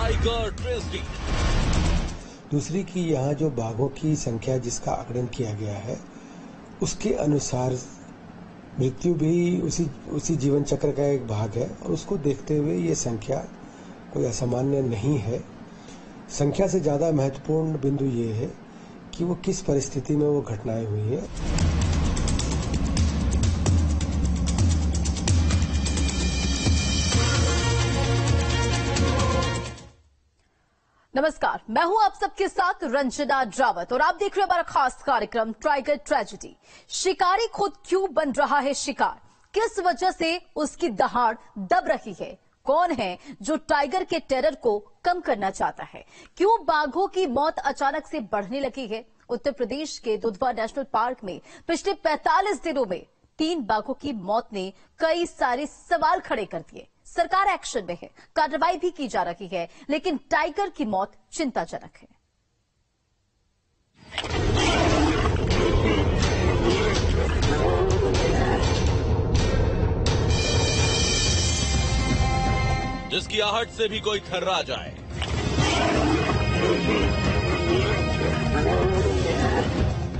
Tiger tragedy. दूसरी की यहाँ जो बाघों की संख्या जिसका आकलन किया गया है उसके अनुसार मृत्यु भी उसी जीवन चक्र का एक भाग है और उसको देखते हुए ये संख्या कोई असामान्य नहीं है। संख्या से ज्यादा महत्वपूर्ण बिंदु ये है कि वो किस परिस्थिति में वो घटनाएं हुई है। नमस्कार, मैं हूं आप सबके साथ रंजना ड्रावत और आप देख रहे हैं हमारा खास कार्यक्रम टाइगर ट्रेजेडी। शिकारी खुद क्यों बन रहा है शिकार, किस वजह से उसकी दहाड़ दब रही है, कौन है जो टाइगर के टेरर को कम करना चाहता है, क्यों बाघों की मौत अचानक से बढ़ने लगी है। उत्तर प्रदेश के दुधवा नेशनल पार्क में पिछले 45 दिनों में 3 बाघों की मौत ने कई सारे सवाल खड़े कर दिए। सरकार एक्शन में है, कार्रवाई भी की जा रही है, लेकिन टाइगर की मौत चिंताजनक है। जिसकी आहट से भी कोई थर्रा जाए,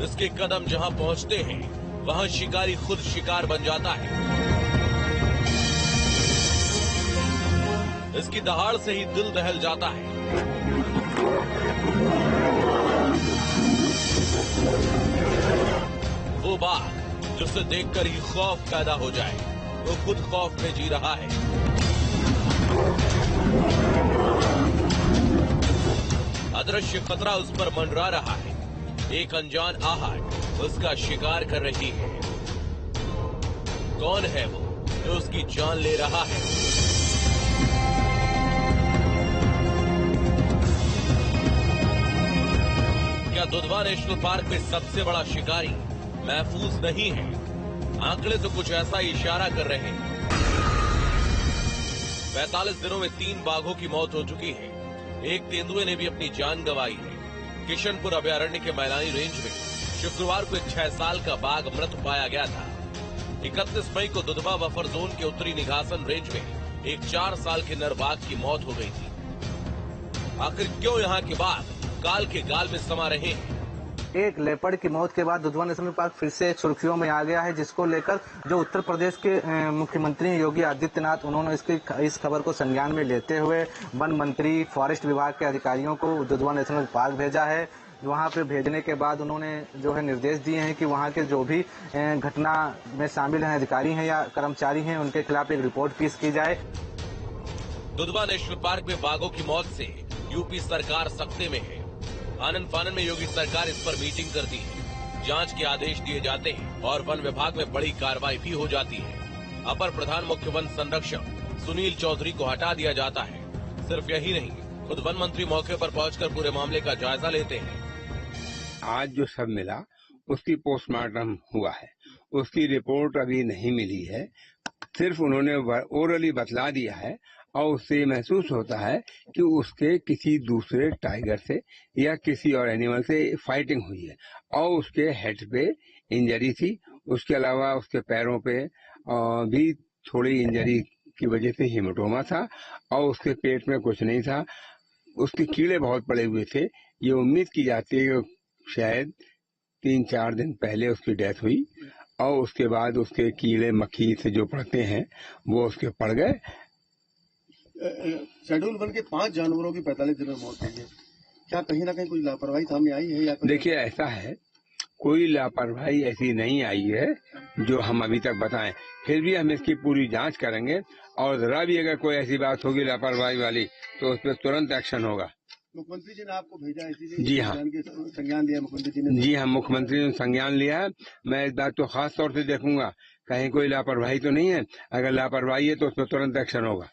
इसके कदम जहां पहुंचते हैं वहां शिकारी खुद शिकार बन जाता है। इसकी दहाड़ से ही दिल दहल जाता है। वो बाघ जिसे देखकर ही खौफ पैदा हो जाए, वो खुद खौफ में जी रहा है। अदृश्य खतरा उस पर मंडरा रहा है। एक अनजान आहट उसका शिकार कर रही है। कौन है वो जो उसकी जान ले रहा है? क्या दुधवा नेशनल पार्क में सबसे बड़ा शिकारी महफूज नहीं है? आंकड़े तो कुछ ऐसा ही इशारा कर रहे हैं। 45 दिनों में 3 बाघों की मौत हो चुकी है। एक तेंदुए ने भी अपनी जान गंवाई है। किशनपुर अभयारण्य के मैलानी रेंज में शुक्रवार को एक 6 साल का बाघ मृत पाया गया था। 31 मई को दुधवा बफर जोन के उत्तरी निघासन रेंज में एक 4 साल के नर बाघ की मौत हो गई थी। आखिर क्यों यहाँ के बाघ काल के गाल में समा रहे हैं? एक लेपर्ड की मौत के बाद दुधवा नेशनल पार्क फिर से सुर्खियों में आ गया है, जिसको लेकर जो उत्तर प्रदेश के मुख्यमंत्री योगी आदित्यनाथ, उन्होंने इस खबर को संज्ञान में लेते हुए वन मंत्री, फॉरेस्ट विभाग के अधिकारियों को दुधवा नेशनल पार्क भेजा है। वहां पे भेजने के बाद उन्होंने जो है निर्देश दिए हैं कि वहां के जो भी घटना में शामिल हैं अधिकारी हैं या कर्मचारी हैं, उनके खिलाफ एक रिपोर्ट पेश की जाए। दुधवा नेशनल पार्क में बाघों की मौत से यूपी सरकार सख्ते में है। आनन फानन में योगी सरकार इस पर मीटिंग करती है, जांच के आदेश दिए जाते हैं और वन विभाग में बड़ी कार्रवाई भी हो जाती है। अपर प्रधान मुख्य वन संरक्षक सुनील चौधरी को हटा दिया जाता है। सिर्फ यही नहीं, खुद वन मंत्री मौके पर पहुंचकर पूरे मामले का जायजा लेते हैं। आज जो सब मिला उसकी पोस्टमार्टम हुआ है, उसकी रिपोर्ट अभी नहीं मिली है। सिर्फ उन्होंने ओरली बतला दिया है और उससे महसूस होता है कि उसके किसी दूसरे टाइगर से या किसी और एनिमल से फाइटिंग हुई है और उसके हेड पे इंजरी थी। उसके अलावा उसके पैरों पे भी थोड़ी इंजरी की वजह से हेमाटोमा था और उसके पेट में कुछ नहीं था। उसके कीड़े बहुत पड़े हुए थे। ये उम्मीद की जाती है कि शायद 3-4 दिन पहले उसकी डेथ हुई और उसके बाद उसके कीड़े मक्खी से जो पड़ते हैं वो उसके पड़ गए। शेड्यूल वन के 5 जानवरों की 45 दिनों में मौत हुई है। क्या कहीं ना कहीं कोई लापरवाही सामने आई है या देखिए, ऐसा है, कोई लापरवाही ऐसी नहीं आई है जो हम अभी तक बताएं। फिर भी हम इसकी पूरी जांच करेंगे और जरा भी अगर कोई ऐसी बात होगी लापरवाही वाली तो उस पर तुरंत एक्शन होगा। मुख्यमंत्री जी ने आपको भेजा है इसीलिए? जी हाँ, संज्ञान लिया मुख्यमंत्री जी ने? जी हाँ, मुख्यमंत्री ने संज्ञान लिया है। मैं इस बात को खास तौर से देखूंगा कहीं कोई लापरवाही तो नहीं है। अगर लापरवाही है तो उस पर तुरंत एक्शन होगा।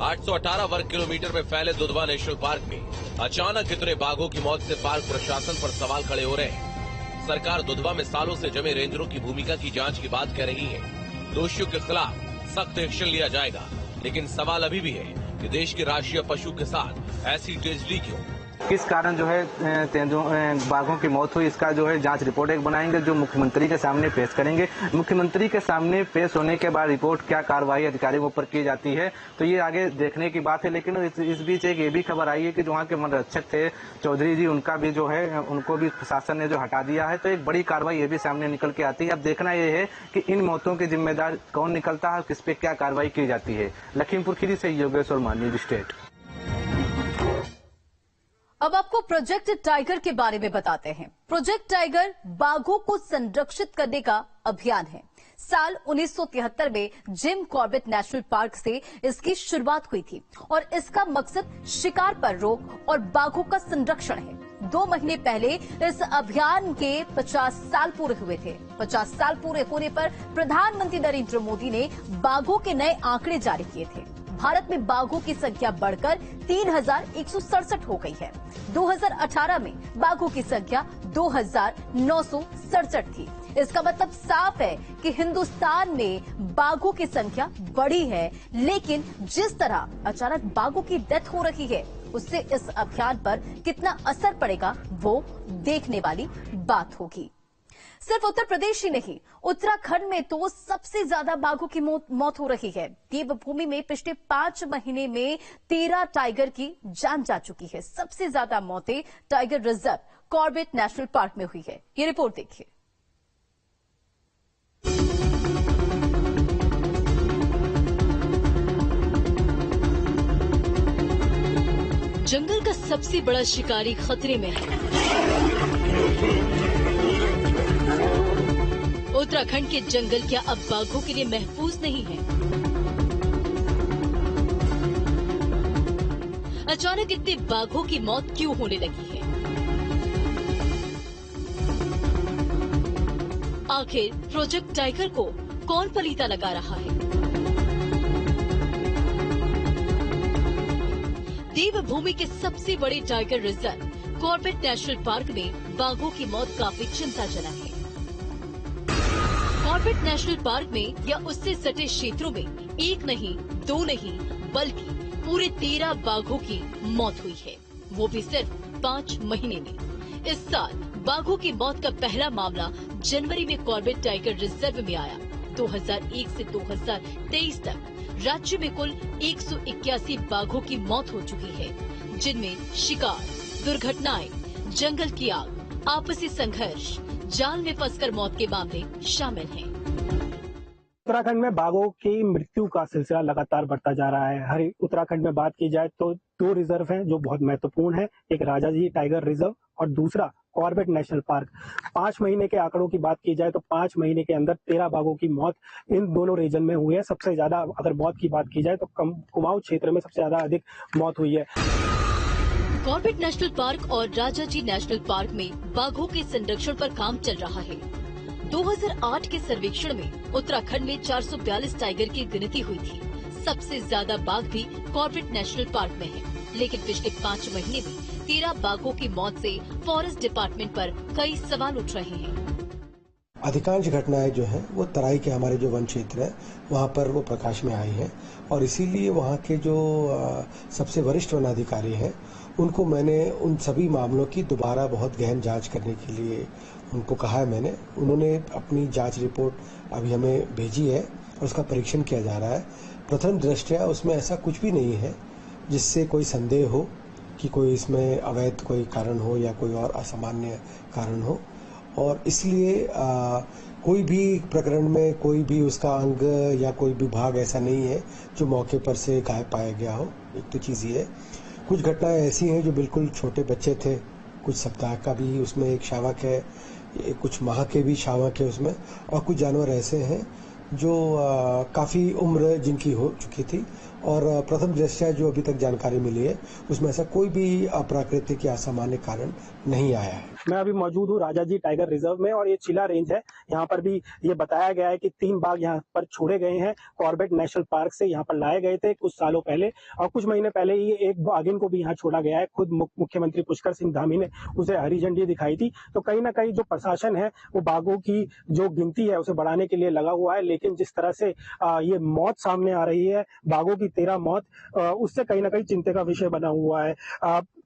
818 वर्ग किलोमीटर में फैले दुधवा नेशनल पार्क में अचानक इतने बाघों की मौत से पार्क प्रशासन पर सवाल खड़े हो रहे हैं। सरकार दुधवा में सालों से जमे रेंजरों की भूमिका की जांच की बात कर रही है। दोषियों के खिलाफ सख्त एक्शन लिया जाएगा, लेकिन सवाल अभी भी है कि देश के राष्ट्रीय पशु के साथ ऐसी ट्रेजेडी क्यों? किस कारण जो है बाघों की मौत हुई, इसका जो है जांच रिपोर्ट एक बनाएंगे जो मुख्यमंत्री के सामने पेश करेंगे। मुख्यमंत्री के सामने पेश होने के बाद रिपोर्ट क्या कार्रवाई अधिकारियों के ऊपर की जाती है तो ये आगे देखने की बात है। लेकिन इस बीच एक ये भी खबर आई है कि जो वहाँ के वन रक्षक थे चौधरी जी, उनका भी जो है उनको भी प्रशासन ने जो हटा दिया है। तो एक बड़ी कार्रवाई ये भी सामने निकल के आती है। अब देखना ये है कि इन मौतों के जिम्मेदार कौन निकलता है और किस पे क्या कार्रवाई की जाती है। लखीमपुर खीरी से योगेश वर्मा, न्यूज स्टेट। अब आपको प्रोजेक्ट टाइगर के बारे में बताते हैं। प्रोजेक्ट टाइगर बाघों को संरक्षित करने का अभियान है। साल 1973 में जिम कॉर्बेट नेशनल पार्क से इसकी शुरुआत हुई थी और इसका मकसद शिकार पर रोक और बाघों का संरक्षण है। 2 महीने पहले इस अभियान के 50 साल पूरे हुए थे। 50 साल पूरे होने पर प्रधानमंत्री नरेंद्र मोदी ने बाघों के नए आंकड़े जारी किए थे। भारत में बाघों की संख्या बढ़कर 3167 हो गई है। 2018 में बाघों की संख्या 2967 थी। इसका मतलब साफ है कि हिंदुस्तान में बाघों की संख्या बढ़ी है, लेकिन जिस तरह अचानक बाघों की डेथ हो रही है उससे इस अभियान पर कितना असर पड़ेगा वो देखने वाली बात होगी। सिर्फ उत्तर प्रदेश ही नहीं, उत्तराखंड में तो सबसे ज्यादा बाघों की मौत हो रही है। देवभूमि में पिछले 5 महीने में 13 टाइगर की जान जा चुकी है। सबसे ज्यादा मौतें tiger reserve Corbett national park में हुई है। ये रिपोर्ट देखिए। जंगल का सबसे बड़ा शिकारी खतरे में है। उत्तराखंड के जंगल क्या अब बाघों के लिए महफूज नहीं है? अचानक इतने बाघों की मौत क्यों होने लगी है? आखिर प्रोजेक्ट टाइगर को कौन पलीता लगा रहा है? देवभूमि के सबसे बड़े tiger reserve Corbett national park में बाघों की मौत काफी चिंताजनक है। कॉर्बेट नेशनल पार्क में या उससे सटे क्षेत्रों में 1 नहीं 2 नहीं बल्कि पूरे 13 बाघों की मौत हुई है, वो भी सिर्फ 5 महीने में। इस साल बाघों की मौत का पहला मामला जनवरी में कॉर्बेट टाइगर रिजर्व में आया। 2001 से 2023 तक राज्य में कुल 181 बाघों की मौत हो चुकी है, जिनमें शिकार, दुर्घटनाएं, जंगल की आग, आपसी संघर्ष, जाल में फंसकर मौत के मामले शामिल हैं। उत्तराखंड में बाघों की मृत्यु का सिलसिला लगातार बढ़ता जा रहा है। हर उत्तराखंड में बात की जाए तो 2 रिजर्व हैं जो बहुत महत्वपूर्ण है। एक राजाजी टाइगर रिजर्व और दूसरा कॉर्बेट नेशनल पार्क। 5 महीने के आंकड़ों की बात की जाए तो 5 महीने के अंदर 13 बाघों की मौत इन दोनों रीजन में हुई है। सबसे ज्यादा अगर मौत की बात की जाए तो कुमाऊं क्षेत्र में सबसे ज्यादा अधिक मौत हुई है। कॉर्बेट नेशनल पार्क और राजाजी नेशनल पार्क में बाघों के संरक्षण पर काम चल रहा है। 2008 के सर्वेक्षण में उत्तराखंड में 442 टाइगर की गिनती हुई थी। सबसे ज्यादा बाघ भी कॉर्बेट नेशनल पार्क में है, लेकिन पिछले 5 महीने में 13 बाघों की मौत से फॉरेस्ट डिपार्टमेंट पर कई सवाल उठ रहे हैं। अधिकांश घटनाएं जो है वो तराई के हमारे जो वन क्षेत्र है वहाँ पर वो प्रकाश में आई है और इसीलिए वहाँ के जो सबसे वरिष्ठ वनाधिकारी हैं उनको मैंने उन सभी मामलों की दोबारा बहुत गहन जांच करने के लिए उनको कहा है। मैंने उन्होंने अपनी जांच रिपोर्ट अभी हमें भेजी है और उसका परीक्षण किया जा रहा है। प्रथम दृष्टया उसमें ऐसा कुछ भी नहीं है जिससे कोई संदेह हो कि कोई इसमें अवैध कोई कारण हो या कोई और असामान्य कारण हो, और इसलिए कोई भी प्रकरण में कोई भी उसका अंग या कोई भी भाग ऐसा नहीं है जो मौके पर से गायब पाया गया हो। एक तो चीज़ ये है, कुछ घटनाएं ऐसी हैं जो बिल्कुल छोटे बच्चे थे, कुछ सप्ताह का भी उसमें एक शावक है, कुछ माह के भी शावक है उसमें, और कुछ जानवर ऐसे हैं जो काफ़ी उम्र जिनकी हो चुकी थी। और प्रथम दृष्टया जो अभी तक जानकारी मिली है उसमें ऐसा कोई भी अप्राकृतिक या असामान्य कारण नहीं आया है। मैं अभी मौजूद हूँ राजाजी टाइगर रिजर्व में और ये चिला रेंज है। यहाँ पर भी ये बताया गया है कि 3 बाघ यहाँ पर छोड़े गए हैं, कॉर्बेट नेशनल पार्क से यहाँ पर लाए गए थे कुछ सालों पहले और कुछ महीने पहले ही एक बाघिन को भी यहाँ छोड़ा गया है। खुद मुख्यमंत्री पुष्कर सिंह धामी ने उसे हरी झंडी दिखाई थी। तो कहीं ना कहीं जो प्रशासन है वो बाघों की जो गिनती है उसे बढ़ाने के लिए लगा हुआ है, लेकिन जिस तरह से ये मौत सामने आ रही है, बाघों की 13 मौत, उससे कहीं ना कहीं चिंता का विषय बना हुआ है।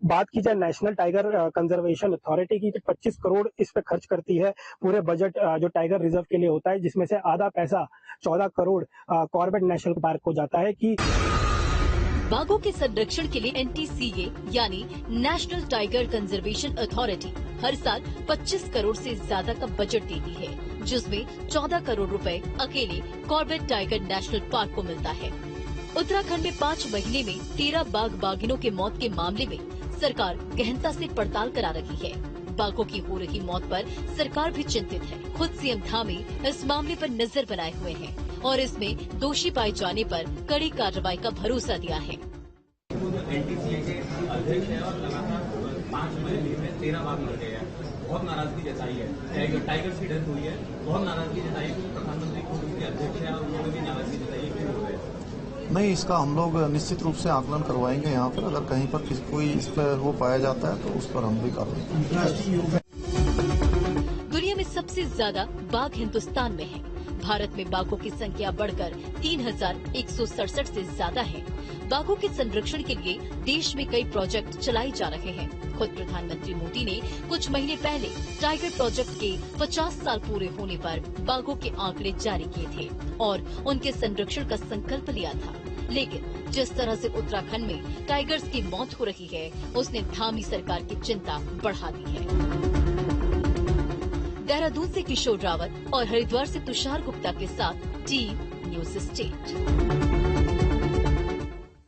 बात की जाए नेशनल टाइगर कंजर्वेशन अथॉरिटी की, तो 25 करोड़ इस पे खर्च करती है पूरे बजट जो टाइगर रिजर्व के लिए होता है, जिसमें से आधा पैसा 14 करोड़ कॉर्बेट नेशनल पार्क को जाता है। कि बाघों के संरक्षण के लिए NTCA यानी नेशनल टाइगर कंजर्वेशन अथॉरिटी हर साल 25 करोड़ से ज्यादा का बजट देती है, जिसमें 14 करोड़ रुपए अकेले कॉर्बेट टाइगर नेशनल पार्क को मिलता है। उत्तराखंड में 5 महीने में 13 बाघ बाघिनों के मौत के मामले में सरकार गहनता से पड़ताल करा रही है। बाघों की हो रही मौत पर सरकार भी चिंतित है। खुद सीएम धामी इस मामले पर नजर बनाए हुए हैं और इसमें दोषी पाए जाने पर कड़ी कार्रवाई का भरोसा दिया है। NTCA के अध्यक्ष है और लगातार 5 महीने में 13 बाघ मर गए हैं। बहुत नाराजगी जताई है। टाइगर्स की डेथ हुई है, बहुत नाराजगी जताई है। प्रधानमंत्री खुद उसके अध्यक्ष है और उन्होंने भी नाराजगी जताई है। क्यों हो रहा है? नहीं, इसका हम लोग निश्चित रूप से आकलन करवाएंगे। यहाँ पर अगर कहीं पर कोई इस पर वो पाया जाता है तो उस पर हम भी कार्रवाई। दुनिया में सबसे ज्यादा बाघ हिंदुस्तान में है। भारत में बाघों की संख्या बढ़कर 3167 से ज्यादा है। बाघों के संरक्षण के लिए देश में कई प्रोजेक्ट चलाए जा रहे हैं। खुद प्रधानमंत्री मोदी ने कुछ महीने पहले टाइगर प्रोजेक्ट के 50 साल पूरे होने पर बाघों के आंकड़े जारी किए थे और उनके संरक्षण का संकल्प लिया था। लेकिन जिस तरह से उत्तराखंड में टाइगर्स की मौत हो रही है, उसने धामी सरकार की चिंता बढ़ा दी है। देहरादून से किशोर रावत और हरिद्वार से तुषार गुप्ता के साथ टीम न्यूज स्टेट।